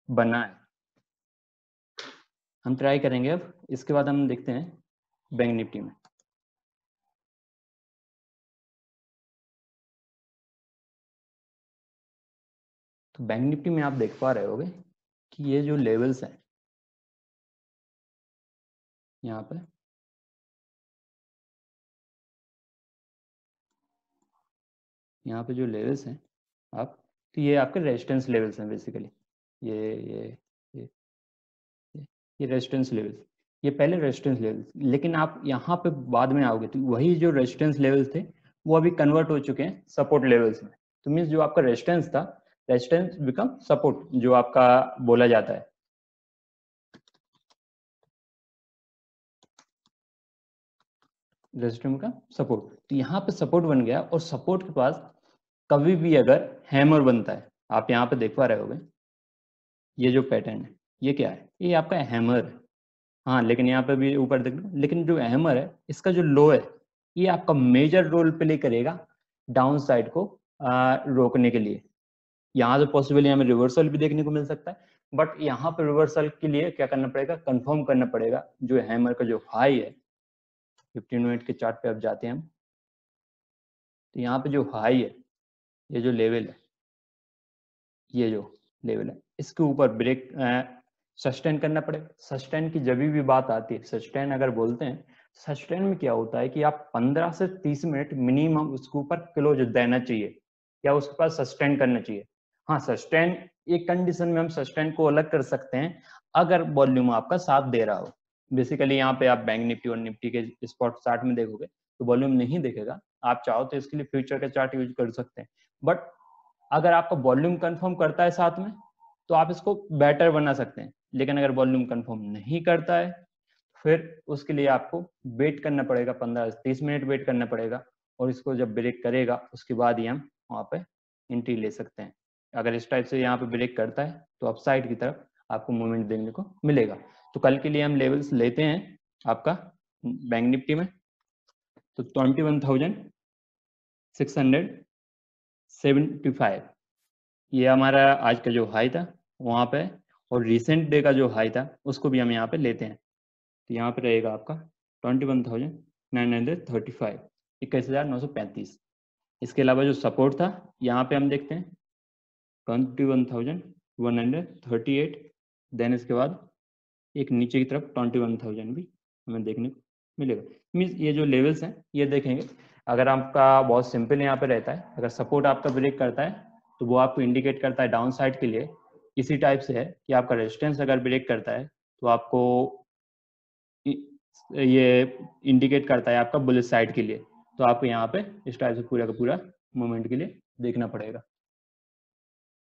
बना है। हम ट्राई करेंगे अब, इसके बाद हम देखते हैं बैंक निफ्टी में। तो बैंक निफ्टी में आप देख पा रहे होगे कि ये जो लेवल्स हैं यहाँ पे, यहाँ पे जो लेवल्स हैं आप, तो ये आपके रेजिस्टेंस लेवल्स हैं बेसिकली। ये ये ये ये रेजिस्टेंस लेवल्स, ये पहले रेजिस्टेंस लेवल्स, लेकिन आप यहाँ पे बाद में आओगे तो वही जो रेजिस्टेंस लेवल्स थे वो अभी कन्वर्ट हो चुके हैं सपोर्ट लेवल्स में। तो मीन्स जो आपका रेजिस्टेंस था, रेजिस्टेंस बिकम सपोर्ट जो आपका बोला जाता है। रेजिस्टेंस का सपोर्ट, तो यहाँ पे सपोर्ट बन गया और सपोर्ट के पास कभी भी अगर हैमर बनता है, आप यहाँ पे देख पा रहे होगे ये जो पैटर्न है ये क्या है, ये आपका हैमर है। हाँ, लेकिन यहाँ पे भी ऊपर देख लो, लेकिन जो हैमर है इसका जो लो है ये आपका मेजर रोल प्ले करेगा डाउन साइड को रोकने के लिए। यहाँ से पॉसिबल हमें रिवर्सल भी देखने को मिल सकता है, बट यहाँ पे रिवर्सल के लिए क्या करना पड़ेगा, कंफर्म करना पड़ेगा जो हैमर का जो हाई है। 15 मिनट के चार्ट पे अब जाते हैं हम, तो यहाँ पे जो हाई है, ये जो लेवल है, ये जो लेवल है इसके ऊपर ब्रेक सस्टेन करना पड़ेगा। सस्टेन की जब भी बात आती है, सस्टेन अगर बोलते हैं, सस्टेन में क्या होता है कि आप 15 से 30 मिनट मिनिमम उसके ऊपर क्लोज देना चाहिए या उसके पास सस्टेन करना चाहिए। हाँ, सस्टेन एक कंडीशन में हम सस्टेन को अलग कर सकते हैं अगर वॉल्यूम आपका साथ दे रहा हो। बेसिकली यहाँ पे आप बैंक निफ्टी और निफ्टी के स्पॉट चार्ट में देखोगे तो वॉल्यूम नहीं देखेगा। आप चाहो तो इसके लिए फ्यूचर का चार्ट यूज कर सकते हैं, बट अगर आपका वॉल्यूम कंफर्म करता है साथ में तो आप इसको बेटर बना सकते हैं। लेकिन अगर वॉल्यूम कंफर्म नहीं करता है फिर उसके लिए आपको वेट करना पड़ेगा, 15 से 30 मिनट वेट करना पड़ेगा, और इसको जब ब्रेक करेगा उसके बाद ही हम वहाँ पे एंट्री ले सकते हैं। अगर इस टाइप से यहाँ पे ब्रेक करता है तो अपसाइड की तरफ आपको मूवमेंट देखने को मिलेगा। तो कल के लिए हम लेवल्स लेते हैं आपका बैंक निफ्टी में, तो 21,675 ये हमारा आज का जो हाई था वहाँ पे, और रिसेंट डे का जो हाई था उसको भी हम यहाँ पे लेते हैं। तो यहाँ पे रहेगा आपका 21,935, 21,935। इसके अलावा जो सपोर्ट था यहाँ पे हम देखते हैं 21,138। देन इसके बाद एक नीचे की तरफ 21,000 भी हमें देखने को मिलेगा। मीन्स ये जो लेवल्स हैं ये देखेंगे, अगर आपका बहुत सिंपल यहाँ पे रहता है, अगर सपोर्ट आपका ब्रेक करता है तो वो आपको इंडिकेट करता है डाउन साइड के लिए। इसी टाइप से है कि आपका रेजिस्टेंस अगर ब्रेक करता है तो आपको ये इंडिकेट करता है आपका बुलिश साइड के लिए। तो आपको यहाँ पे इस टाइप से पूरा का पूरा मूवमेंट के लिए देखना पड़ेगा।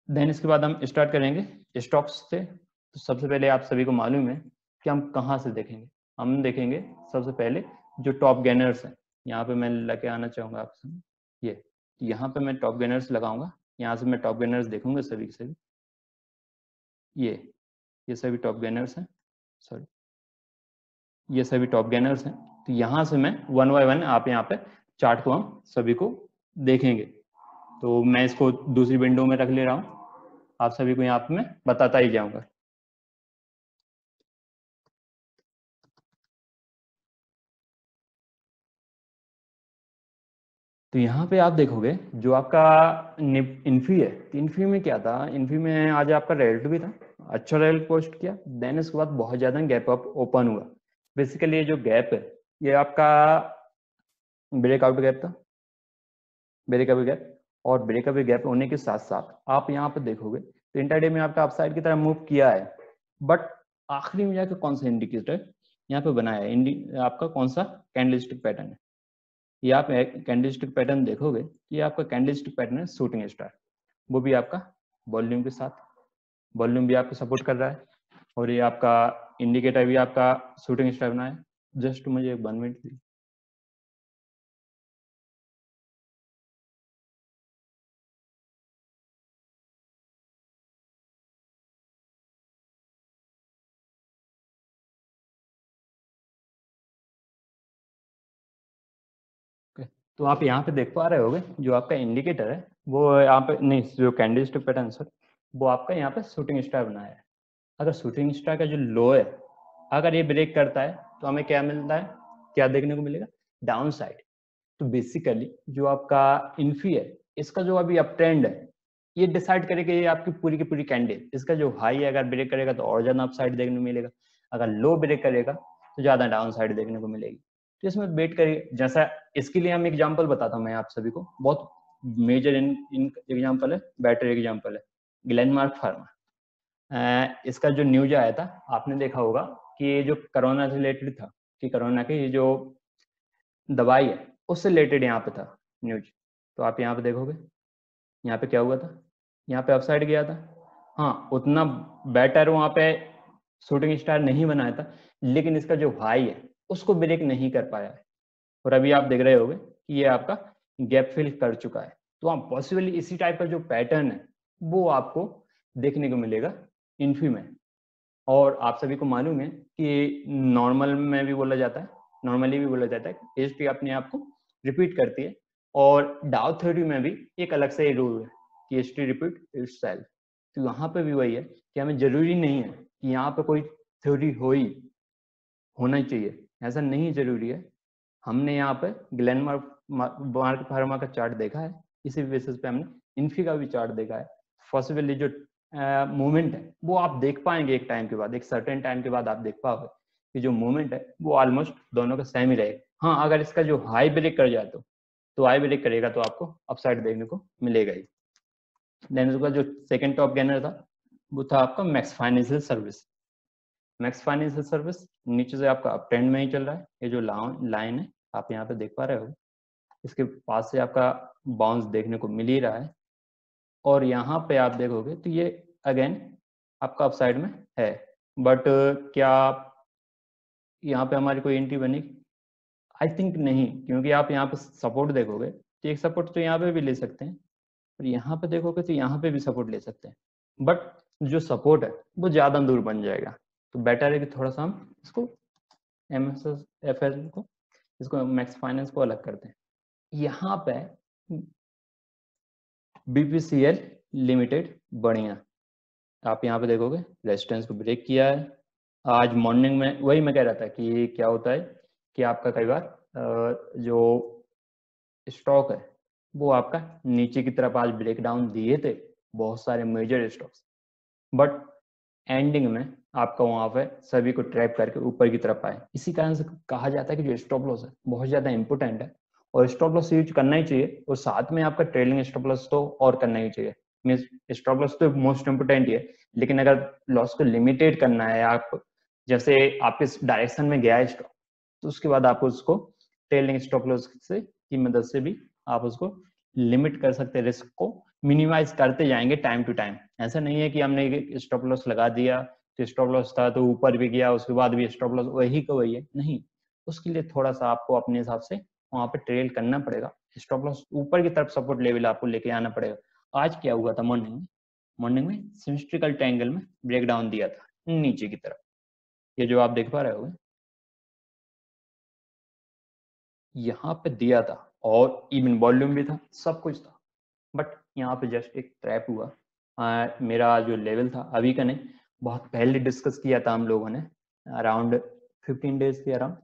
देन इसके बाद हम स्टार्ट करेंगे स्टॉक्स से। तो सबसे पहले आप सभी को मालूम है कि हम कहाँ से देखेंगे। हम देखेंगे सबसे पहले जो टॉप गेनर्स हैं। यहाँ पे मैं लेके आना चाहूँगा आपसे, ये यहाँ पे मैं टॉप गेनर्स लगाऊंगा। यहाँ से मैं टॉप गेनर्स देखूंगा सभी से भी, ये सभी टॉप गेनर्स हैं, सॉरी ये सभी टॉप गेनर्स हैं। तो यहाँ से मैं वन बाय वन आप यहाँ पे चार्ट को हम सभी को देखेंगे। तो मैं इसको दूसरी विंडो में रख ले रहा हूँ, आप सभी को यहाँ पे मैं बताता ही जाऊंगा। तो यहाँ पे आप देखोगे जो आपका इन्फी है, तो इन्फी में क्या था, इन्फी में आज आपका रेल्ट भी था, अच्छा रेल्ट पोस्ट किया। देन इसके बाद बहुत ज़्यादा गैप अप ओपन हुआ। बेसिकली ये जो गैप है ये आपका ब्रेकआउट गैप था, ब्रेकअप गैप, और ब्रेकअप गैप होने के साथ साथ आप यहाँ पे देखोगे तो इंटरडे में आपका अपसाइड की तरफ मूव किया है, बट आखिरी में जाकर कौन सा इंडिकेटर यहाँ पे बनाया है, आपका कौन सा कैंडलस्टिक पैटर्न है। ये आप कैंडलस्टिक पैटर्न देखोगे, ये आपका कैंडलस्टिक पैटर्न है शूटिंग स्टार, वो भी आपका वॉल्यूम के साथ, वॉल्यूम भी आपको सपोर्ट कर रहा है, और ये आपका इंडिकेटर भी आपका शूटिंग स्टार बना है। जस्ट मुझे 1 मिनट दी। तो आप यहाँ पे देख पा रहे होगे जो आपका इंडिकेटर है वो यहाँ पे नहीं, जो कैंडलस्टिक पैटर्न सर, वो आपका यहाँ पे शूटिंग स्टार बनाया है। अगर शूटिंग स्टार का जो लो है अगर ये ब्रेक करता है तो हमें क्या मिलता है, क्या देखने को मिलेगा, डाउन साइड। तो बेसिकली जो आपका इन्फी है इसका जो अभी अप ट्रेंड है ये डिसाइड करेगा ये आपकी पूरी की पूरी कैंडल। इसका जो हाई है अगर ब्रेक करेगा तो और ज्यादा अप साइड देखने को मिलेगा, अगर लो ब्रेक करेगा तो ज्यादा डाउन साइड देखने को मिलेगी। तो इसमें वेट करिए। जैसा इसके लिए हम एग्जाम्पल बताता हूँ मैं आप सभी को, बहुत मेजर इन एग्जाम्पल है, बेटर एग्जाम्पल है ग्लेनमार्क फार्मा। इसका जो न्यूज आया था आपने देखा होगा कि ये जो कोरोना से रिलेटेड था कि कोरोना की ये जो दवाई है उससे रिलेटेड यहाँ पे था न्यूज। तो आप यहाँ पे देखोगे यहाँ पे क्या हुआ था, यहाँ पे अपसाइड गया था। हाँ उतना बेटर वहाँ पे शूटिंग स्टार नहीं बनाया था, लेकिन इसका जो हाई है उसको ब्रेक नहीं कर पाया है। और अभी आप देख रहे होगे कि ये आपका गैप फिल कर चुका है। तो हाँ पॉसिबली इसी टाइप का जो पैटर्न है वो आपको देखने को मिलेगा इन्फी में। और आप सभी को मालूम है कि नॉर्मल में भी बोला जाता है, नॉर्मली भी बोला जाता है कि हिस्ट्री अपने आप को रिपीट करती है। और डाउ थ्योरी में भी एक अलग से रूल है कि हिस्ट्री रिपीट इटसेल्फ। तो यहाँ पे भी वही है कि हमें जरूरी नहीं है कि यहाँ पे कोई थ्योरी होना ही चाहिए, ऐसा नहीं जरूरी है। हमने यहाँ पे ग्लेनमार्क फार्मा का चार्ट देखा है, इसी बेसिस पे हमने इन्फी का भी चार्ट देखा है। पॉसिबली जो मूवमेंट है वो आप देख पाएंगे एक टाइम के बाद, एक सर्टेन टाइम के बाद आप देख पाओगे कि जो मूवमेंट है वो ऑलमोस्ट दोनों का सेम ही रहेगा। हाँ अगर इसका जो हाई ब्रेक कर जाए तो हाई ब्रेक करेगा तो आपको अपसाइड देखने को मिलेगा ही। देन उसका जो सेकंड टॉप गेनर था वो था आपका max financial service. Max financial service नीचे से आपका अप ट्रेंड में ही चल रहा है। ये जो लाइन है आप यहाँ पे देख पा रहे हो, इसके पास से आपका बाउंस देखने को मिल ही रहा है। और यहाँ पे आप देखोगे तो ये अगेन आपका अपसाइड में है। बट क्या यहाँ पे हमारी कोई एंट्री बनी, आई थिंक नहीं, क्योंकि आप यहाँ पे सपोर्ट देखोगे तो एक सपोर्ट तो यहाँ पे भी ले सकते हैं और यहाँ पे देखोगे तो यहाँ पे भी सपोर्ट ले सकते हैं। बट जो सपोर्ट है वो ज्यादा दूर बन जाएगा। तो बेटर है कि थोड़ा सा हम इसको MSFL को, इसको मैक्स फाइनेंस को अलग करते हैं। यहाँ पे BPCL लिमिटेड बढ़िया, आप यहाँ पे देखोगे रेजिस्टेंस को ब्रेक किया है। आज मॉर्निंग में वही मैं कह रहा था कि क्या होता है कि आपका कई बार जो स्टॉक है वो आपका नीचे की तरफ आज ब्रेक डाउन दिए थे बहुत सारे मेजर स्टॉक्स, बट एंडिंग में आपका वहां पे सभी को ट्रैप करके ऊपर की तरफ आए। इसी कारण से कहा जाता है कि जो स्टॉप लॉस है बहुत ज्यादा इंपॉर्टेंट है और स्टॉप लॉस यूज करना ही चाहिए और साथ में आपका ट्रेलिंग स्टॉप लॉस तो और करना ही चाहिए। मीन्स स्टॉप लॉस तो मोस्ट इंपोर्टेंट ही है, लेकिन अगर लॉस को लिमिटेड करना है, आप जैसे आपके डायरेक्शन में गया है स्टॉक तो उसके बाद आप उसको ट्रेलिंग स्टॉप लॉस से की मदद से भी आप उसको लिमिट कर सकते हैं, रिस्क को मिनिमाइज करते जाएंगे टाइम टू टाइम। ऐसा नहीं है कि हमने स्टॉप लॉस लगा दिया तो स्टॉप लॉस था तो ऊपर भी गया उसके बाद भी स्टॉप लॉस वही का वही है, नहीं। उसके लिए थोड़ा सा आपको अपने हिसाब से वहां पे ट्रेल करना पड़ेगा। स्टॉप लॉस ऊपर की तरफ सपोर्ट लेवल आपको लेके आना पड़ेगा। आज क्या हुआ था मॉर्निंग में सिमेट्रिकल ट्रायंगल में ब्रेक डाउन दिया था नीचे की तरफ, ये जो आप देख पा रहे हो यहाँ पे दिया था और इवन वॉल्यूम भी था, सब कुछ था। बट यहाँ पे जस्ट एक ट्रैप हुआ। मेरा जो लेवल था अभी का नहीं, बहुत पहले डिस्कस किया था हम लोगों ने, अराउंड 15 डेज के अराउंड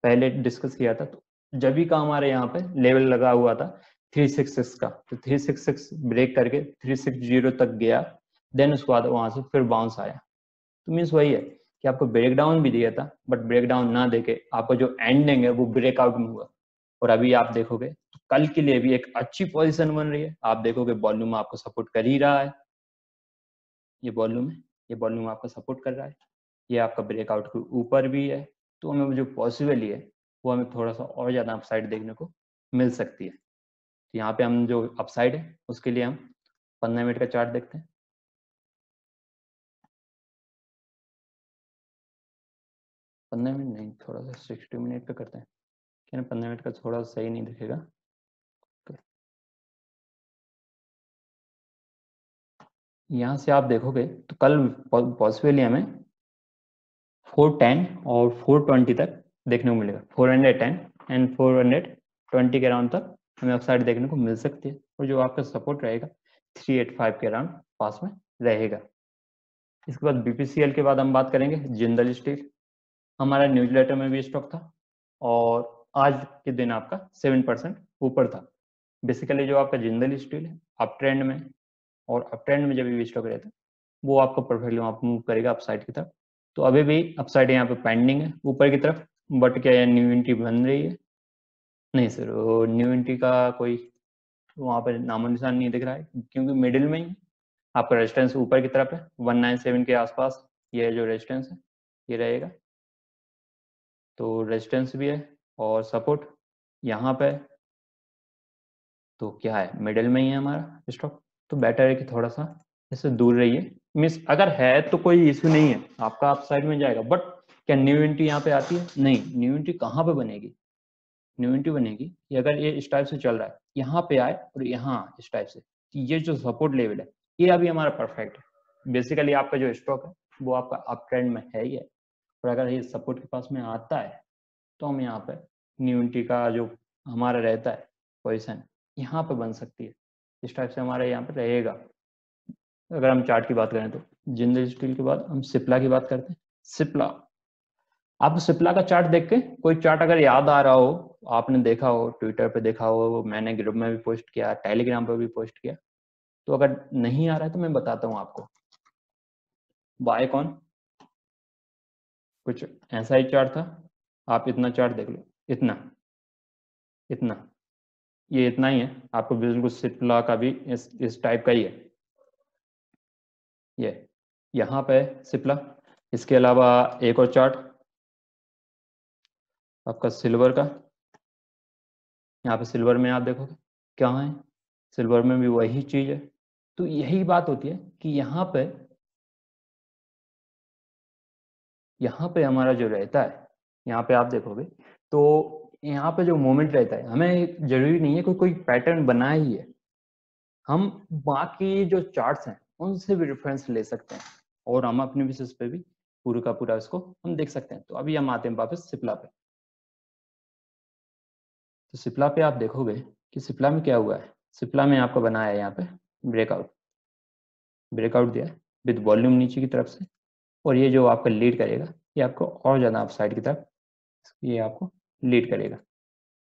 पहले डिस्कस किया था। तो जब भी का हमारे यहाँ पे लेवल लगा हुआ था 366 का, तो 366 ब्रेक करके 360 तक गया। देन उसके बाद वहां से फिर बाउंस आया। तो मीन्स वही है कि आपको ब्रेक डाउन भी दिया था बट ब्रेक डाउन ना देके आपका जो एंडिंग है वो ब्रेकआउट में हुआ। और अभी आप देखोगे तो कल के लिए भी एक अच्छी पोजीशन बन रही है। आप देखोगे वॉल्यूम आपको सपोर्ट कर ही रहा है, ये वॉल्यूम है, ये वॉल्यूम आपका सपोर्ट कर रहा है, ये आपका ब्रेकआउट के ऊपर भी है। तो हमें जो पॉसिबल ही है वो हमें थोड़ा सा और ज्यादा अपसाइड देखने को मिल सकती है। तो यहाँ पे हम जो अपसाइड है उसके लिए हम 15 मिनट का चार्ट देखते हैं। 15 मिनट नहीं, थोड़ा सा 60 मिनट का करते हैं, क्या ना 15 मिनट का थोड़ा सही नहीं दिखेगा। यहाँ से आप देखोगे तो कल पॉसिबली हमें 410 और 420 तक देखने को मिलेगा। 410 एंड 420 के अराउंड तक हमें अपसाइड देखने को मिल सकती है और जो आपका सपोर्ट रहेगा 385 के अराउंड पास में रहेगा। इसके बाद बीपीसीएल के बाद हम बात करेंगे जिंदल स्टील। हमारा न्यूज़लेटर में भी स्टॉक था और आज के दिन आपका 7% ऊपर था। बेसिकली जो आपका जिंदल स्टील है अप ट्रेंड में, और अप ट्रेंड में जब भी स्टॉक रहता है वो आपको परफेक्टली वहाँ पर मूव करेगा अपसाइड की तरफ। तो अभी भी अपसाइड यहाँ पे पेंडिंग है ऊपर की तरफ, बट क्या न्यू एंट्री बन रही है? नहीं सर, वो न्यू एंट्री का कोई वहाँ पर नामो निशान नहीं दिख रहा है, क्योंकि मिडिल में ही आपका रेजिस्टेंस ऊपर की तरफ है 197 के आसपास। ये जो रेजिस्टेंस है ये रहेगा, तो रेजिस्टेंस भी है और सपोर्ट यहाँ पे, तो क्या है मिडिल में ही है हमारा स्टॉक। तो बेटर है कि थोड़ा सा इससे दूर रहिए। मीन्स अगर है तो कोई इशू नहीं है, आपका आप साइड में जाएगा, बट क्या न्यू एंट्री यहाँ पे आती है? नहीं, न्यू एंट्री कहाँ पे बनेगी? न्यू एंट्री बनेगी कि अगर ये इस टाइप से चल रहा है यहाँ पे आए और यहाँ इस टाइप से, ये जो सपोर्ट लेवल है ये अभी हमारा परफेक्ट है। बेसिकली आपका जो स्टॉक है वो आपका अप ट्रेंड में है ही है, और अगर ये सपोर्ट के पास में आता है तो हम यहाँ पे न्यू एंट्री का जो हमारा रहता है पोजिशन यहाँ पे बन सकती है, इस टाइप से हमारा यहाँ पे रहेगा। अगर हम चार्ट की बात करें तो जिंदल स्टील के बाद हम सिप्ला की बात करते हैं। सिप्ला, आप सिप्ला का चार्ट देख के कोई चार्ट अगर याद आ रहा हो, आपने देखा हो, ट्विटर पे देखा हो, मैंने ग्रुप में भी पोस्ट किया, टेलीग्राम पे भी पोस्ट किया, तो अगर नहीं आ रहा है तो मैं बताता हूँ आपको। बाय कौन, कुछ ऐसा ही चार्ट था, आप इतना चार्ट देख लो, इतना इतना, ये इतना ही है आपको, बिल्कुल सिप्ला का भी इस टाइप का ही है। ये यहाँ पे सिप्ला, इसके अलावा एक और चार्ट आपका सिल्वर का, यहाँ पे सिल्वर में आप देखोगे क्या है, सिल्वर में भी वही चीज है। तो यही बात होती है कि यहाँ पे हमारा जो रहता है, यहाँ पे आप देखोगे तो यहाँ पे जो मोमेंट रहता है, हमें जरूरी नहीं है कोई पैटर्न बना ही है, हम बाकी जो चार्ट्स हैं उनसे भी रेफरेंस ले सकते हैं और हम अपने बेसिस पे भी पूरा का पूरा इसको हम देख सकते हैं। तो अभी हम आते हैं वापस सिप्ला पे। तो सिप्ला पे आप देखोगे कि सिप्ला में क्या हुआ है, सिप्ला में आपको बनाया है यहाँ पे ब्रेकआउट, ब्रेकआउट दिया है विद वॉल्यूम नीचे की तरफ से, और ये जो आपका लीड करेगा ये आपको और ज़्यादा अपसाइड की तरफ ये आपको लीड करेगा।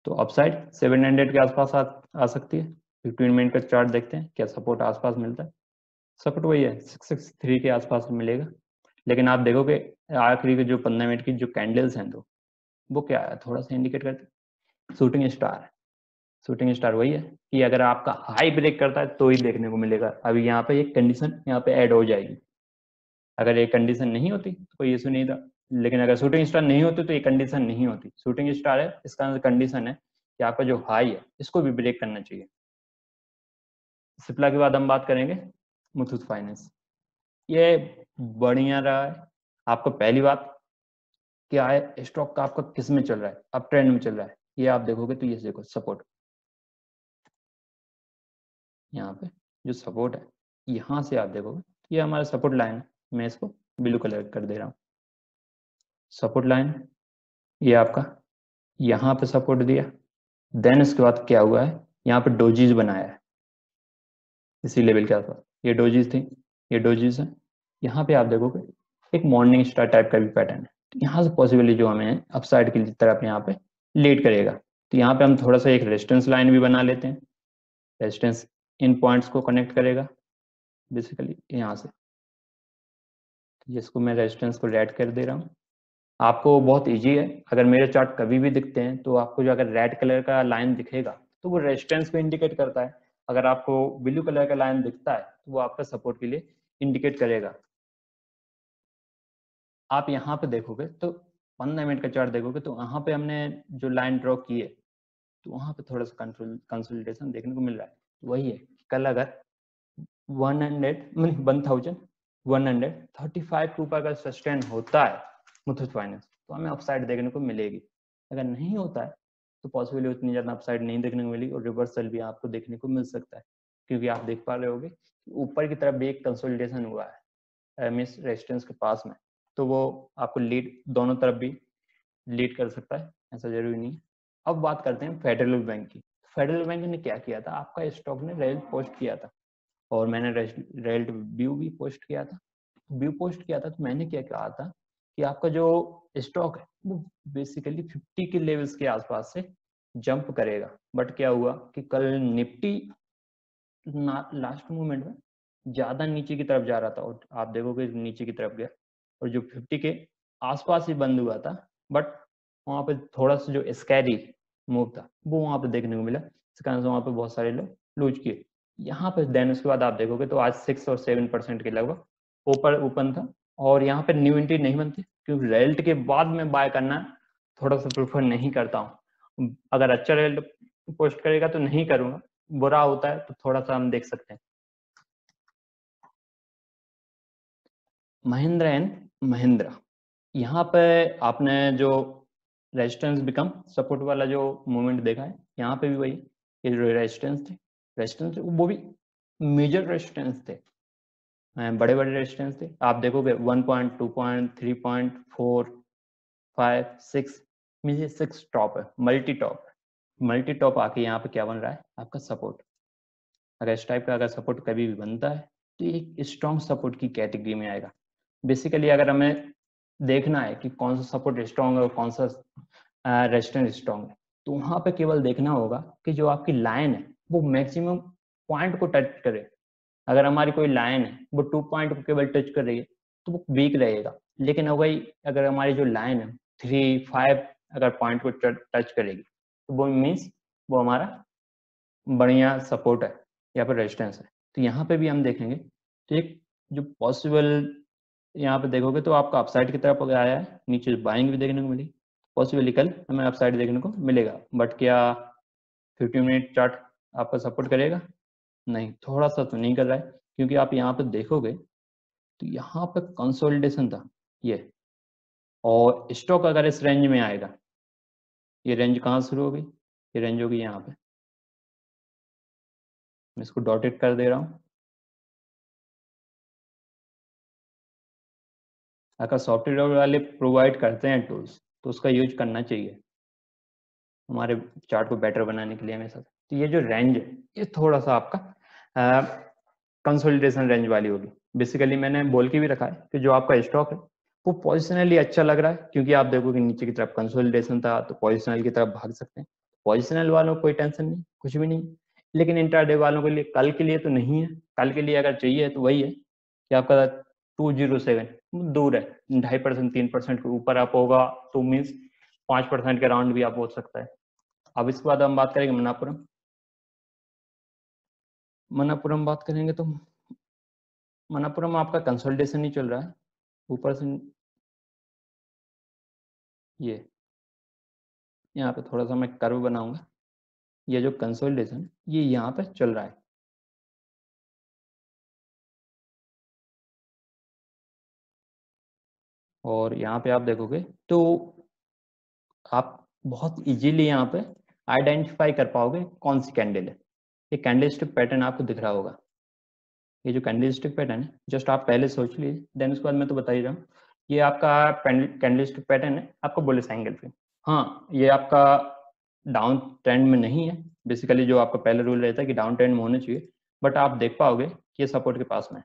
तो अपसाइड 700 के आसपास आ सकती है। 15 मिनट का चार्ट देखते हैं क्या सपोर्ट आसपास मिलता है, सपोर्ट वही है 663 के आसपास मिलेगा। लेकिन आप देखोगे आखिरी के जो 15 मिनट की जो कैंडल्स हैं, तो वो क्या है, थोड़ा सा इंडिकेट करते हैं शूटिंग स्टार है। शूटिंग स्टार वही है कि अगर आपका हाई ब्रेक करता है तो ही देखने को मिलेगा। अभी यहाँ पे एक कंडीशन यहाँ पे ऐड हो जाएगी, अगर ये कंडीशन नहीं होती तो कोई इशू नहीं था, लेकिन अगर शूटिंग स्टार नहीं होती तो ये कंडीशन नहीं होती। शूटिंग स्टार है, इसका कंडीशन है कि आपका जो हाई है इसको भी ब्रेक करना चाहिए। सिप्ला के बाद हम बात करेंगे मुथूट फाइनेंस। ये बढ़िया रहा है। आपको पहली बात क्या है, स्टॉक का आपका किस में चल रहा है, अप ट्रेंड में चल रहा है, ये आप देखोगे तो ये देखो सपोर्ट, यहाँ पे जो सपोर्ट है यहाँ से आप देखोगे ये हमारा सपोर्ट लाइन है। मैं इसको ब्लू कलर कर दे रहा हूँ, सपोर्ट लाइन ये आपका यहाँ पे सपोर्ट दिया। देन इसके बाद क्या हुआ है, यहाँ पे डोजीज बनाया है इसी लेवल के आसपास, ये डोजीज थी, ये डोजीज है। यहाँ पे आप देखोगे एक मॉर्निंग स्टार टाइप का भी पैटर्न है, तो यहाँ से पॉसिबली जो हमें अपसाइड की तरफ यहाँ पे लीड करेगा। तो यहाँ पे हम थोड़ा सा एक रेजिस्टेंस लाइन भी बना लेते हैं, रेजिस्टेंस इन पॉइंट्स को कनेक्ट करेगा बेसिकली यहाँ से, जिसको मैं रेजिस्टेंस को रेड कर दे रहा हूँ। आपको बहुत इजी है, अगर मेरे चार्ट कभी भी दिखते हैं तो आपको जो अगर रेड कलर का लाइन दिखेगा तो वो रेजिस्टेंस को इंडिकेट करता है, अगर आपको ब्लू कलर का लाइन दिखता है तो वो आपका सपोर्ट के लिए इंडिकेट करेगा। आप यहाँ पे देखोगे तो 15 मिनट का चार्ट देखोगे तो वहाँ पे हमने जो लाइन ड्रॉ की है तो वहाँ पे थोड़ा सा कंसोलिडेशन देखने को मिल रहा है। वही है, कल अगर 1135 के ऊपर अगर सस्टेन होता है मुथूट फाइनेंस तो हमें अपसाइड देखने को मिलेगी। अगर नहीं होता है तो पॉसिबली उतनी ज़्यादा अपसाइड नहीं देखने को मिलेगी और रिवर्सल भी आपको देखने को मिल सकता है, क्योंकि आप देख पा रहे होगे ऊपर की तरफ भी एक कंसोलिडेशन हुआ है मिस रेजिस्टेंस के पास में, तो वो आपको लीड दोनों तरफ भी लीड कर सकता है, ऐसा जरूरी नहीं है। अब बात करते हैं फेडरल बैंक की। फेडरल बैंक ने क्या किया था, आपका स्टॉक ने रेल पोस्ट किया था और मैंने रेल्ट व्यू भी पोस्ट किया था। व्यू पोस्ट किया था तो मैंने क्या कहा था कि आपका जो स्टॉक है वो बेसिकली 50 के लेवल्स के आसपास से जंप करेगा, बट क्या हुआ कि कल निफ्टी लास्ट मोमेंट में ज्यादा नीचे की तरफ जा रहा था और आप देखोगे नीचे की तरफ गया और जो 50 के आसपास ही बंद हुआ था, बट वहां पे थोड़ा सा जो स्कैरी मूव था वो वहां पे देखने को मिला, इस कारण से वहां पे बहुत सारे लोग लूज किए। यहाँ पे देन उसके बाद आप देखोगे तो आज 6 और 7% के लगभग ऊपर ओपन था, और यहाँ पे न्यू एंट्री नहीं बनती क्योंकि रेल्ट के बाद में बाय करना थोड़ा सा प्रेफर नहीं करता हूँ। अगर अच्छा रेल्ट पोस्ट करेगा तो नहीं करूंगा, बुरा होता है तो थोड़ा सा हम देख सकते हैं। महिंद्रा एंड महिंद्रा, यहाँ पे आपने जो रेजिस्टेंस बिकम सपोर्ट वाला जो मूवमेंट देखा है, यहाँ पे भी वही ये जो रेजिस्टेंस थे वो भी मेजर रेजिस्टेंस थे, बड़े बड़े रेजिस्टेंस थे। आप देखोगे 1 पॉइंट 2 पॉइंट 3 पॉइंट 4 5 6 मीजिए 6 टॉप है, मल्टी टॉप आके यहाँ पे क्या बन रहा है आपका सपोर्ट। अगर इस टाइप का अगर सपोर्ट कभी भी बनता है तो एक स्ट्रॉन्ग सपोर्ट की कैटेगरी में आएगा। बेसिकली अगर हमें देखना है कि कौन सा सपोर्ट स्ट्रॉन्ग है और कौन सा रेजिस्टेंस स्ट्रॉन्ग है, तो वहां पे केवल देखना होगा कि जो आपकी लाइन है वो मैक्सिमम पॉइंट को टच करे। अगर हमारी कोई लाइन है वो 2 पॉइंट को केवल टच कर रही है तो वो वीक रहेगा, लेकिन अगर हमारी जो लाइन है 3 5 अगर पॉइंट को टच करेगी तो वो मीन्स वो हमारा बढ़िया सपोर्ट है या फिर रेजिस्टेंस है। तो यहाँ पे भी हम देखेंगे तो एक जो पॉसिबल यहाँ पे देखोगे तो आपका अपसाइड की तरफ अगर आया है, नीचे बाइंग भी देखने को मिली, पॉसिबली कल हमें अपसाइड देखने को मिलेगा, बट क्या 15 मिनट चार्ट आपका सपोर्ट करेगा? नहीं, थोड़ा सा तो नहीं कर रहा है, क्योंकि आप यहाँ पे देखोगे तो यहाँ पे कंसोलिडेशन था ये, और स्टॉक अगर इस रेंज में आएगा, ये रेंज कहाँ शुरू होगी, ये रेंज होगी यहाँ पे, मैं इसको डॉटेड कर दे रहा हूँ। अगर सॉफ्टवेयर वाले प्रोवाइड करते हैं टूल्स तो उसका यूज करना चाहिए हमारे चार्ट को बेटर बनाने के लिए हमेशा। तो ये जो रेंज है ये थोड़ा सा आपका कंसोलिडेशन रेंज वाली होगी। बेसिकली मैंने बोल के भी रखा है कि जो आपका स्टॉक है वो पोजिशनली अच्छा लग रहा है, क्योंकि आप देखोगे नीचे की तरफ कंसोलिडेशन था तो पोजिशनल की तरफ भाग सकते हैं। पोजिशनल वालों को कोई टेंशन नहीं, कुछ भी नहीं, लेकिन इंट्राडे वालों के लिए कल के लिए तो नहीं है। कल के लिए अगर चाहिए तो वही है कि आपका 207 दूर है, 2.5% 3% के ऊपर आप होगा तो मीन्स 5% के राउंड भी आप हो सकता है। अब इसके बाद हम बात करेंगे मनापुरम बात करेंगे तो मनापुरम आपका कंसोलिडेशन ही चल रहा है ऊपर से। ये यहाँ पे थोड़ा सा मैं कर्व बनाऊंगा, ये जो कंसोलिडेशन ये यहाँ पे चल रहा है, और यहाँ पे आप देखोगे तो आप बहुत इजीली यहाँ पे आइडेंटिफाई कर पाओगे कौन सी कैंडल है। ये कैंडलस्टिक पैटर्न आपको दिख रहा होगा, ये जो कैंडलस्टिक पैटर्न है जस्ट आप पहले सोच लीजिए, देन उसके बाद मैं तो बता ही रहा हूँ। ये आपका कैंडलस्टिक पैटर्न है आपका बुलिश एंगल पे। हाँ, ये आपका डाउन ट्रेंड में नहीं है, बेसिकली जो आपका पहले रूल रहता है कि डाउन ट्रेंड में होना चाहिए, बट आप देख पाओगे कि ये सपोर्ट के पास में है।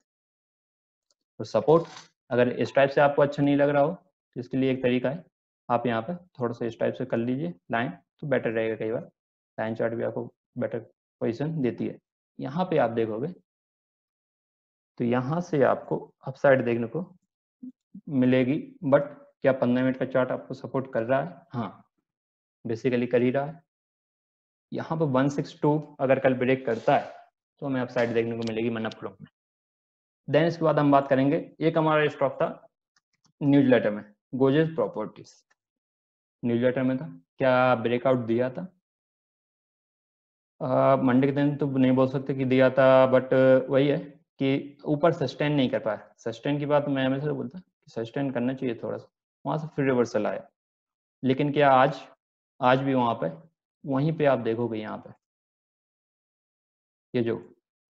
तो सपोर्ट अगर इस टाइप से आपको अच्छा नहीं लग रहा हो तो इसके लिए एक तरीका है, आप यहाँ पे थोड़ा सा इस टाइप से कर लीजिए लाइन, तो बेटर रहेगा। कई बार लाइन चार्ट भी आपको बेटर पोजीशन देती है। यहाँ पे आप देखोगे तो यहाँ से आपको अपसाइड देखने को मिलेगी, बट क्या 15 मिनट का चार्ट आपको सपोर्ट कर रहा है? हाँ, बेसिकली कर ही रहा है। यहाँ पे 162 अगर कल ब्रेक करता है तो हमें अपसाइड देखने को मिलेगी मनापुरम में। देन इसके बाद हम बात करेंगे, एक हमारा स्टॉक था न्यूज़लेटर में, गोजेस प्रॉपर्टीज। न्यूज़लेटर में था, क्या ब्रेकआउट दिया था? मंडे के दिन तो नहीं बोल सकते कि दिया था, बट वही है कि ऊपर सस्टेन नहीं कर पाया। सस्टेन की बात मैं हमेशा बोलता कि सस्टेन करना चाहिए थोड़ा सा, वहाँ से फिर रिवर्सल आया, लेकिन क्या आज भी वहाँ पे वहीं पे आप देखोगे यहाँ पे ये जो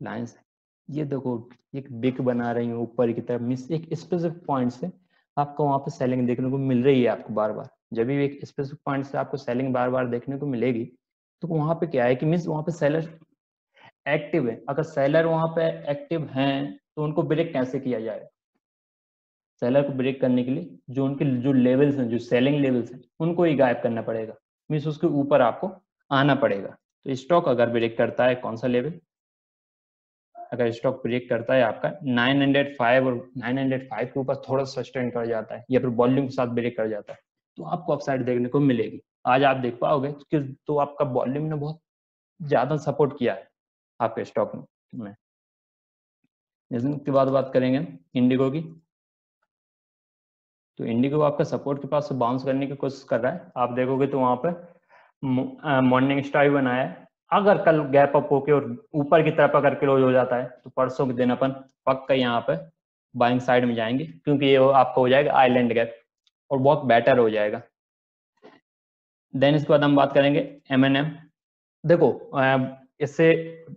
लाइंस है, ये देखो एक बिग बना रही हूँ ऊपर की तरफ, मिस एक स्पेसिफिक पॉइंट से आपको वहाँ पे सेलिंग देखने को मिल रही है। आपको बार बार जब भी एक स्पेसिफिक पॉइंट से आपको सेलिंग बार बार देखने को मिलेगी तो वहाँ पे क्या है कि मिस वहाँ पे सेलर एक्टिव है। अगर सेलर वहाँ पे एक्टिव हैं तो उनको ब्रेक कैसे किया जाए? सेलर को ब्रेक करने के लिए जो उनके जो लेवल्स हैं, जो सेलिंग लेवल्स हैं, उनको ही गायब करना पड़ेगा, मीन्स उसके ऊपर आपको आना पड़ेगा। तो स्टॉक अगर ब्रेक करता है कौन सा लेवल, अगर स्टॉक ब्रेक करता है आपका 905 और 905 के ऊपर थोड़ा सस्टेन कर जाता है या फिर वॉल्यूम के साथ ब्रेक कर जाता है, तो आपको अपसाइड देखने को मिलेगी। आज आप देख पाओगे कि तो आपका वॉल्यूम ने बहुत ज्यादा सपोर्ट किया है आपके स्टॉक में। इसके बाद बात करेंगे इंडिगो की। तो इंडिगो आपका सपोर्ट के पास से बाउंस करने की कोशिश कर रहा है। आप देखोगे तो वहां पे मॉर्निंग स्टार भी बनाया है। अगर कल गैप अप होके और ऊपर की तरफ अगर क्लोज हो जाता है तो परसों के दिन अपन पक्का यहाँ पे बाइंग साइड में जाएंगे, क्योंकि ये आपका हो जाएगा आइलैंड गैप और बहुत बेटर हो जाएगा। देन इसके बाद हम बात करेंगे M&M। देखो इससे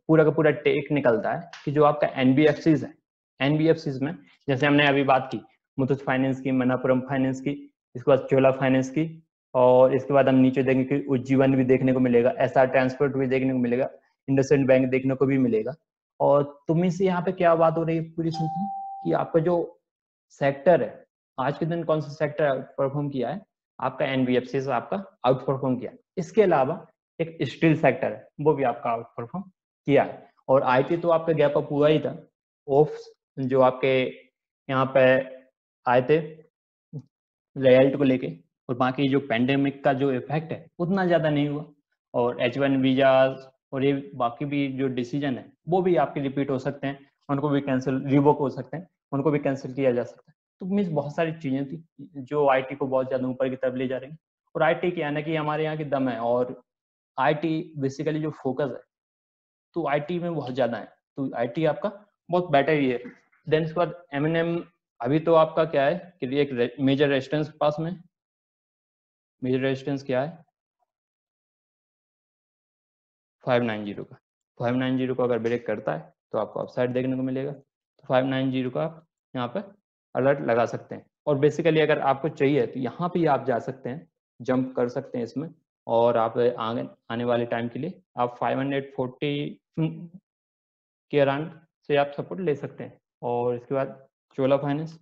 पूरा का पूरा टेक निकलता है कि जो आपका NBFCs है, NBFCs में जैसे हमने अभी बात की मुथूट फाइनेंस की, मणप्पुरम फाइनेंस की, इसके बाद चोला फाइनेंस की, और इसके बाद हम नीचे देखेंगे कि उज्जीवन भी देखने को मिलेगा, SR ट्रांसपोर्ट भी देखने को मिलेगा, इंडसइंड बैंक देखने को भी मिलेगा। और तुम्हें से यहाँ पे क्या बात हो रही है पूरी सुनती कि आपका जो सेक्टर है, आज के दिन कौन सा सेक्टर परफॉर्म किया है, आपका NBFC से आपका आउट परफॉर्म किया। इसके अलावा एक स्टील सेक्टर है, वो भी आपका आउट परफॉर्म किया है। और IT तो आपका गैप अप हुआ ही था, ऑफ जो आपके यहाँ पे आए थे रिजल्ट को लेके, और बाकी जो पेंडेमिक का जो इफेक्ट है उतना ज्यादा नहीं हुआ। और H1 वीजा और ये बाकी भी जो डिसीजन है वो भी आपके रिपीट हो सकते हैं, उनको भी कैंसिल रिवोक हो सकते हैं, उनको भी कैंसिल किया जा सकता है। तो मीन्स बहुत सारी चीजें थी जो IT को बहुत ज्यादा ऊपर की तरफ ले जा रही है। और IT क्या है ना कि हमारे यहाँ की दम है, और IT बेसिकली जो फोकस है तो IT में बहुत ज्यादा है, तो IT आपका बहुत बेटर ही है। देन इसके बाद M&M अभी तो आपका क्या है कि एक मेजर रेजिस्टेंस पास में, मेजर रेजिस्टेंस क्या है 590 का। 590 को अगर ब्रेक करता है तो आपको अपसाइड देखने को मिलेगा। तो 590 का आप यहाँ पे अलर्ट लगा सकते हैं। और बेसिकली अगर आपको चाहिए तो यहाँ पे आप जा सकते हैं, जंप कर सकते हैं इसमें, और आप आगे आने वाले टाइम के लिए आप 540 के अराउंड से आप सपोर्ट ले सकते हैं। और इसके बाद चोला फाइनेंस,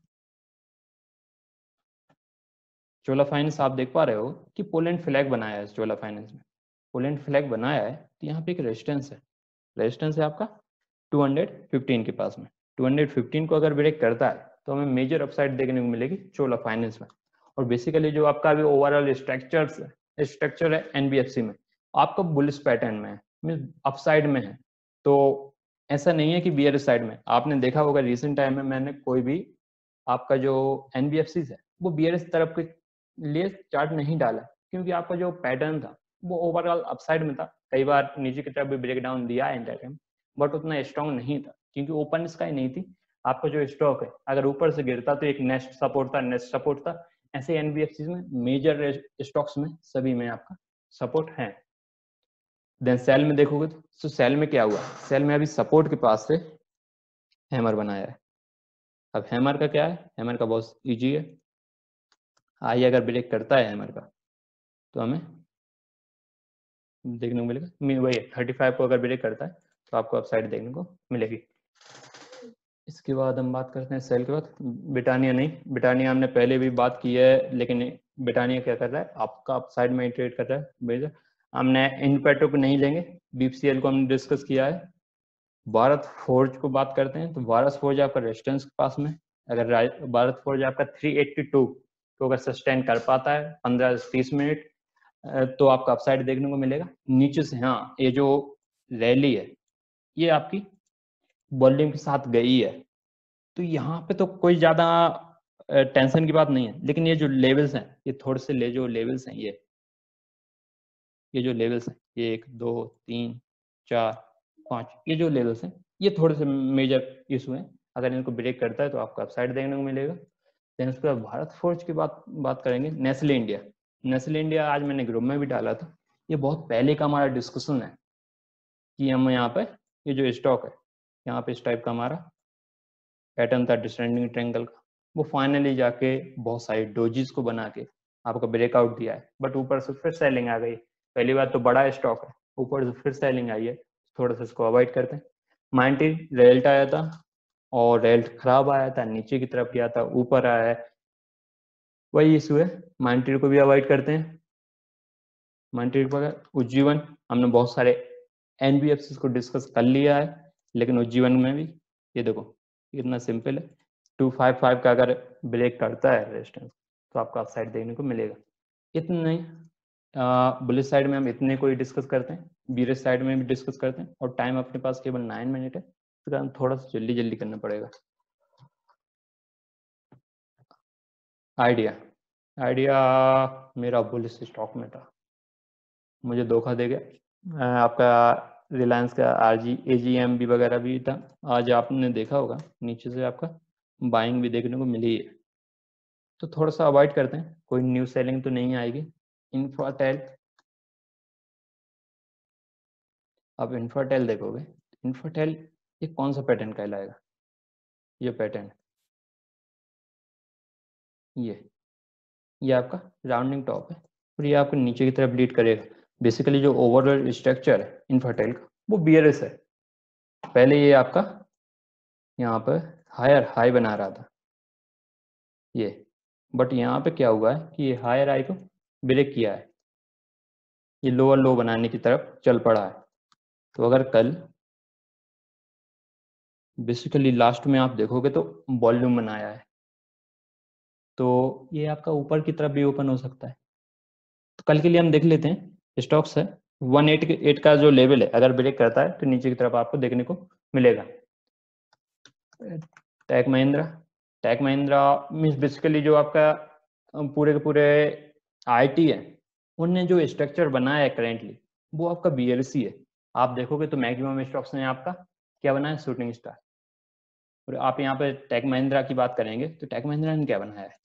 चोला फाइनेंस आप देख पा रहे हो कि पोलैंड फ्लैग बनाया है। चोला फाइनेंस में पोलैंड फ्लैग बनाया है, तो यहाँ पे एक रेजिस्टेंस है, रेजिस्टेंस है आपका 215 के पास में। 215 को अगर ब्रेक करता है तो हमें मेजर अपसाइड देखने को मिलेगी चोला फाइनेंस में। और बेसिकली जो आपका अभी ओवरऑल स्ट्रक्चर है NBFC में, आपका बुलिश पैटर्न में है, मीन अपसाइड में है। तो ऐसा नहीं है कि बियर साइड में। आपने देखा होगा रिसेंट टाइम में मैंने कोई भी आपका जो NBFCs है वो बियर तरफ के लिए चार्ट नहीं डाला, क्योंकि आपका जो पैटर्न था वो ओवरऑल अपसाइड में था। कई बार नीचे की तरफ भी ब्रेक डाउन दिया है टाइम, बट उतना स्ट्रॉन्ग नहीं था क्योंकि ओपन स्काई नहीं थी। आपका जो स्टॉक है अगर ऊपर से गिरता तो एक नेक्स्ट सपोर्ट था, नेक्स्ट सपोर्ट था। ऐसे NBFCs में मेजर स्टॉक्स में सभी में आपका सपोर्ट है। देन सेल में देखोगे तो सेल में क्या हुआ, सेल में अभी सपोर्ट के पास से हैमर बनाया है। अब हैमर का क्या है, हैमर का बहुत इजी है। आई अगर ब्रेक करता है हैमर का तो हमें देखने को मिलेगा वही 35 को अगर ब्रेक करता है तो आपको अपसाइड देखने को मिलेगी। इसके बाद हम बात करते हैं सेल के बाद ब्रिटानिया। नहीं, ब्रिटानिया हमने पहले भी बात की है, लेकिन ब्रिटानिया क्या कर रहा है आपका अपसाइड में ट्रेड कर रहा है बेजा। हमने इंपेटो को नहीं लेंगे, BPCL को हमने डिस्कस किया है। भारत फोर्ज को बात करते हैं, तो भारत फोर्ज आपका रेजिस्टेंस के पास में, अगर भारत फोर्ज आपका 382 को अगर सस्टेन कर पाता है 15 से 30 मिनट तो आपका अपसाइड देखने को मिलेगा। नीचे से हाँ, ये जो रैली है ये आपकी वॉल्यूम के साथ गई है, तो यहाँ पे तो कोई ज्यादा टेंशन की बात नहीं है। लेकिन ये जो लेवल्स हैं, ये थोड़े से जो लेवल्स हैं, ये जो लेवल्स हैं, ये 1 2 3 4 5, ये जो लेवल्स हैं ये थोड़े से मेजर इशू हैं। अगर इनको ब्रेक करता है तो आपको अपसाइड देखने को मिलेगा। देन उसके बाद भारत फोर्ज की बात करेंगे। नेस्ले इंडिया, नेस्ले इंडिया आज मैंने ग्रुप में भी डाला था। ये बहुत पहले का हमारा डिस्कशन है कि हम यहाँ पे ये जो स्टॉक है यहाँ पे इस टाइप का हमारा पैटर्न था डिसेंडिंग ट्रायंगल का, वो फाइनली जाके बहुत सारी डोजीज को बना के आपका ब्रेकआउट दिया है। बट ऊपर से फिर सेलिंग आ गई। पहली बात तो बड़ा स्टॉक है, ऊपर से फिर सेलिंग आई है, थोड़ा सा इसको अवॉइड करते हैं। माइंटी रिजल्ट आया था और रेल्ट खराब आया था, नीचे की तरफ गया था, ऊपर आया है, वही इशू है। माइंट्री को भी अवॉइड करते हैं। माइंट्री पर उज्जीवन हमने बहुत सारे एनबीएफसी को डिस्कस कर लिया है, लेकिन उज्जीवन में भी ये देखो इतना सिंपल है, 255 का अगर ब्रेक करता है रेजिस्टेंस तो आपको अप साइड देखने को मिलेगा। इतना नहीं, बुलिश साइड में हम इतने को ही डिस्कस करते हैं, बीरिश साइड में भी डिस्कस करते हैं, और टाइम अपने पास केवल 9 मिनट है, तो कारण थोड़ा सा जल्दी जल्दी करना पड़ेगा। आइडिया आइडिया मेरा बुलिश स्टॉक में था, मुझे धोखा दे गया। आपका रिलायंस का आरजी एजीएमबी वगैरह भी था, आज आपने देखा होगा नीचे से आपका बाइंग भी देखने को मिली है, तो थोड़ा सा अवॉइड करते हैं, कोई न्यू सेलिंग तो नहीं आएगी। इंफ्राटेल, आप इंफ्राटेल देखोगे, इंफ्राटेल ये कौन सा पैटर्न कहलाएगा, ये पैटर्न ये आपका राउंडिंग टॉप है, और ये आपको नीचे की तरफ लीड करेगा। बेसिकली जो ओवरऑल स्ट्रक्चर है इंफ्राटेल का वो बियरिश है। पहले ये आपका यहाँ पर हायर हाई बना रहा था ये, बट यहाँ पे क्या हुआ है कि ये हायर हाई को ब्रेक किया है, ये लोअर लो बनाने की तरफ चल पड़ा है। तो अगर कल बेसिकली लास्ट में आप देखोगे तो वॉल्यूम बनाया है, तो ये आपका ऊपर की तरफ भी ओपन हो सकता है। तो कल के लिए हम देख लेते हैं स्टॉक्स है 188 का जो लेवल है, अगर ब्रेक करता है तो नीचे की तरफ आपको देखने को मिलेगा। टेक महिंद्रा मीन्स बेसिकली जो आपका पूरे के पूरे आईटी है, उनने जो स्ट्रक्चर बनाया है करेंटली वो आपका बीएलसी है। आप देखोगे तो मैक्सिमम स्टॉक्स ने आपका क्या बनाया, शूटिंग स्टार। और आप यहाँ पे टेक महिंद्रा की बात करेंगे तो टेक महिंद्रा ने क्या बनाया है,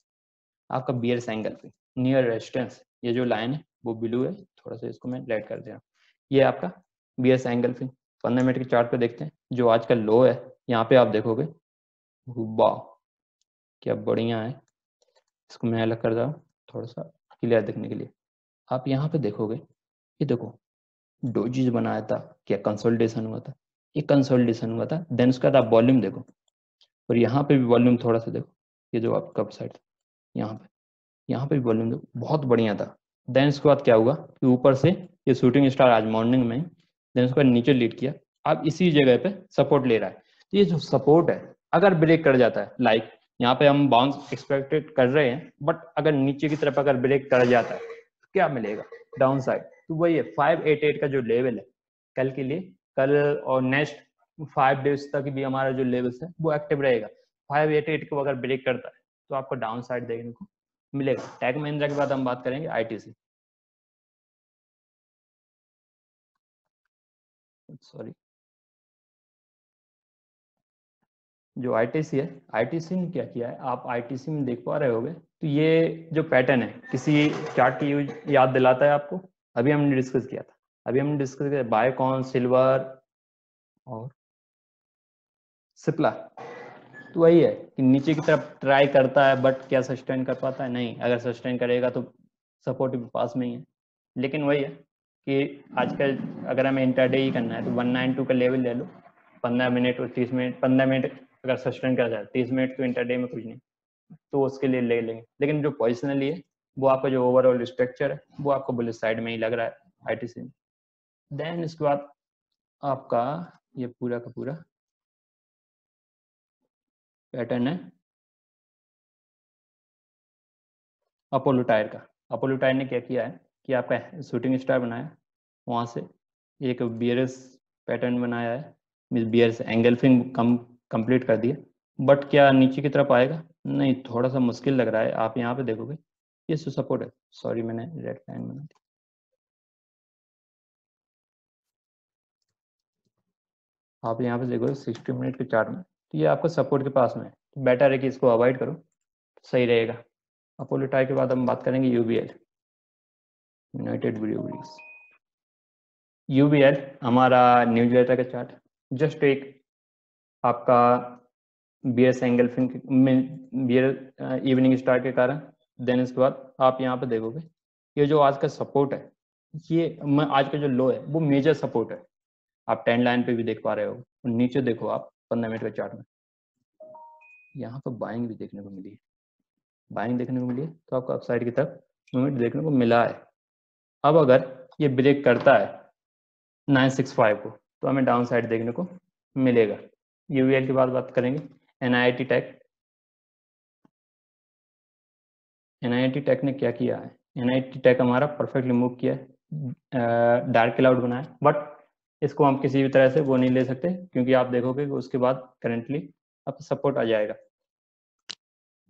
आपका बियर्स एंगल पे नियर रेजिस्टेंस, ये जो लाइन है वो ब्लू है, थोड़ा सा इसको मैं रेड कर दे रहा हूँ, ये आपका बियर्स एंगल पे 15 मिनट के चार्ट पे देखते हैं, जो आज का लो है यहाँ पे आप देखोगे, वाह क्या बढ़िया है। इसको मैं अलग कर रहा हूँ थोड़ा सा क्लियर देखने के लिए। आप यहाँ पे देखोगे, ये देखो डोजीज बनाया था, क्या कंसोलिडेशन हुआ था, ये कंसोलिडेशन हुआ था, देन उसके बाद आप वॉल्यूम देखो, और यहाँ पे भी वॉल्यूम थोड़ा सा देखो, ये जो आप कप साइड यहाँ पे भी वॉल्यूम देखो बहुत बढ़िया था। देन उसके बाद क्या हुआ कि ऊपर से ये शूटिंग स्टार आज मॉर्निंग में, देन उसके बाद नीचे लीड किया, अब इसी जगह पे सपोर्ट ले रहा है। तो ये जो सपोर्ट है अगर ब्रेक कर जाता है, लाइक यहाँ पे हम बाउंस एक्सपेक्टेड कर रहे हैं, बट अगर नीचे की तरफ अगर ब्रेक कर जाता है तो क्या मिलेगा, डाउन साइड। तो वही है 588 का जो लेवल है कल के लिए, कल और नेक्स्ट 5 डेज तक भी हमारा जो लेवल्स है वो एक्टिव रहेगा। 588 को अगर ब्रेक करता है तो आपको डाउन साइड देखने को मिलेगा। टेक महिंद्रा के बाद हम बात करेंगे आईटीसी, सॉरी, जो आईटीसी है, आईटीसी ने क्या किया है, आप आईटीसी में देख पा रहे होगे, तो ये जो पैटर्न है किसी चार्ट की यूज याद दिलाता है आपको, अभी हमने डिस्कस किया था, अभी हमने डिस्कस किया बायोकॉन, सिल्वर और सिप्ला। तो वही है कि नीचे की तरफ ट्राई करता है, बट क्या सस्टेन कर पाता है, नहीं, अगर सस्टेन करेगा तो सपोर्ट भी पास में ही है। लेकिन वही है कि आजकल अगर हमें इंटरडे ही करना है तो 192 का लेवल ले लो, 15 मिनट और 30 मिनट, 15 मिनट अगर सस्टेन करा जाए, 30 मिनट तो इंटरडे में कुछ नहीं, तो उसके लिए ले लेंगे। लेकिन जो पोजिशनली है वो आपका जो ओवरऑल स्ट्रक्चर है वो आपको बुलिश साइड में ही लग रहा है आईटीसी में। देन इसके बाद आपका ये पूरा का पूरा पैटर्न है अपोलो टायर का। अपोलो टायर ने क्या किया है कि आपका शूटिंग स्टार बनाया, वहाँ से एक बियरस पैटर्न बनाया है, मीन बियरस एंगल्फिंग कंप्लीट कर दिया, बट क्या नीचे की तरफ आएगा, नहीं, थोड़ा सा मुश्किल लग रहा है। आप यहाँ पे देखोगे ये सपोर्ट है, सॉरी मैंने रेड लाइन बना दी, आप यहाँ पे देखोगे 60 मिनट के चार्ट में, तो ये आपको सपोर्ट के पास में है, तो बेटर है कि इसको अवॉइड करो, सही रहेगा। अपोलो टायर के बाद हम बात करेंगे यूबीएल, यूनाइटेड ब्रूअरीज। यूबीएल हमारा न्यूज़लेटर का चार्ट, जस्ट एक आपका beer engulfing beer evening star के कारण, देन इसके बाद आप यहाँ पे देखोगे ये जो आज का सपोर्ट है, ये आज का जो लो है वो मेजर सपोर्ट है, आप 10 लाइन पे भी देख पा रहे हो, और नीचे देखो आप 15 मिनट के चार्ट में, यहाँ पर बाइंग भी देखने को मिली है, बाइंग देखने को मिली है, तो आपको अपसाइड की तरफ मूवमेंट देखने को मिला है। अब अगर ये ब्रेक करता है 965 को तो हमें डाउन साइड देखने को मिलेगा। यूवीएल की बात करेंगे। एनआईटी टेक ने क्या किया है, एनआईटी टेक हमारा परफेक्टली मूव किया है, डार्क क्लाउड बनाया, बट इसको हम किसी भी तरह से वो नहीं ले सकते, क्योंकि आप देखोगे कि उसके बाद करंटली अब सपोर्ट आ जाएगा।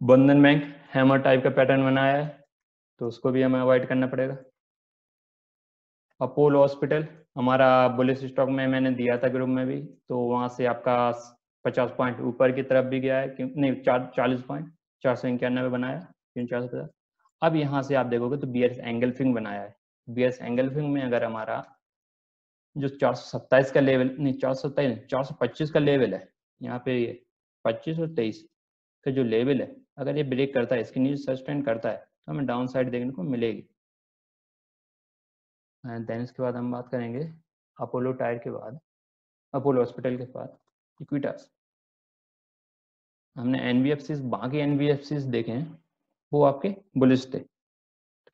बंधन बैंक हैमर टाइप का पैटर्न बनाया है, तो उसको भी हमें अवॉइड करना पड़ेगा। अपोलो हॉस्पिटल हमारा बुलिश स्टॉक में मैंने दिया था ग्रुप में भी, तो वहाँ से आपका 50 पॉइंट ऊपर की तरफ भी गया है, क्यों नहीं 40 पॉइंट 491 बनाया 450। अब यहाँ से आप देखोगे तो बीएस एंगल्फिंग बनाया है। बीएस एंगल्फिंग में अगर हमारा जो 427 का लेवल, नहीं 427 425 का लेवल है, यहाँ पे ये 25 और 23 का जो लेवल है, अगर ये ब्रेक करता है, इसके नीचे सस्टेन करता है, तो हमें डाउन साइड देखने को मिलेगी। एंड देन इसके बाद हम बात करेंगे अपोलो टायर के बाद, अपोलो हॉस्पिटल के बाद इक्विटास। हमने एनबीएफसीज, बाकी एनबीएफसीज देखे हैं वो आपके बुलिश थे,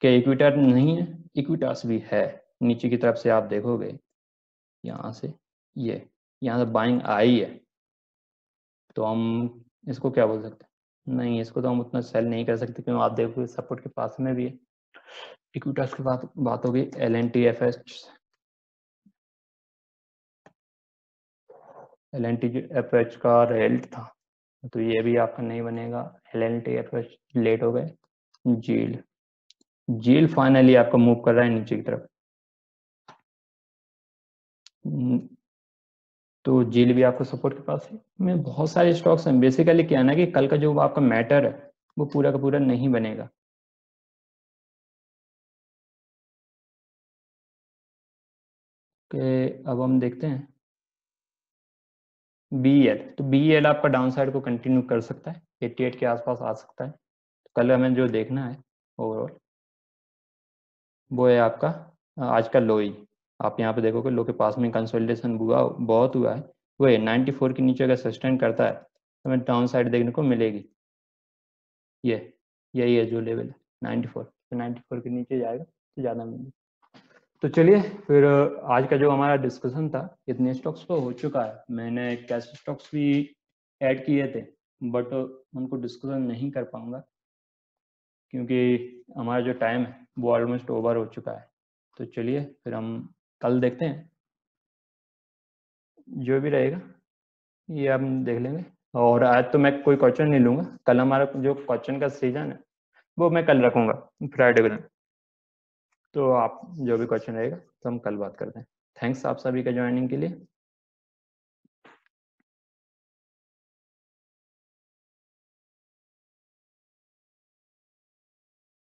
क्या इक्विटास नहीं है? इक्विटास भी है। नीचे की तरफ से आप देखोगे यहाँ से, ये यहाँ से बाइंग आई है, तो हम इसको क्या बोल सकते हैं, नहीं इसको तो हम उतना सेल नहीं कर सकते, क्योंकि आप देखोगे सपोर्ट के पास में भी है। इक्विटास के बाद बात होगी LNTFH। LNTFH का रेल्ट था, तो ये भी आपका नहीं बनेगा। LNTFH लेट हो गए। जील फाइनली आपका मूव कर रहा है नीचे की तरफ, तो जील भी आपको सपोर्ट के पास है। में बहुत सारे स्टॉक्स हैं, बेसिकली क्या है ना कि कल का जो आपका मैटर है वो पूरा का पूरा नहीं बनेगा। कि अब हम देखते हैं BEL, तो BEL आपका डाउन साइड को कंटिन्यू कर सकता है, 88 के आसपास आ सकता है। तो कल हमें जो देखना है ओवरऑल वो है आपका आज का लो ही। आप यहाँ पे देखोगे लो के पास में कंसोलिडेशन हुआ, बहुत हुआ है, वो 94 के नीचे अगर सस्टेन करता है तो हमें डाउन साइड देखने को मिलेगी। ये यही है जो लेवल है 94, तो 94 के नीचे जाएगा तो ज़्यादा मिलेगी। तो चलिए फिर आज का जो हमारा डिस्कशन था, इतने स्टॉक्स तो हो चुका है। मैंने कैश स्टॉक्स भी ऐड किए थे, बट उनको डिस्कशन नहीं कर पाऊंगा, क्योंकि हमारा जो टाइम है वो ऑलमोस्ट ओवर हो चुका है। तो चलिए फिर हम कल देखते हैं, जो भी रहेगा ये हम देख लेंगे। और आज तो मैं कोई क्वेश्चन नहीं लूँगा, कल हमारा जो क्वेश्चन का सीजन है वो मैं कल रखूँगा फ्राइडे को दिन, तो आप जो भी क्वेश्चन रहेगा तो हम कल बात करते हैं। थैंक्स आप सभी का ज्वाइनिंग के लिए।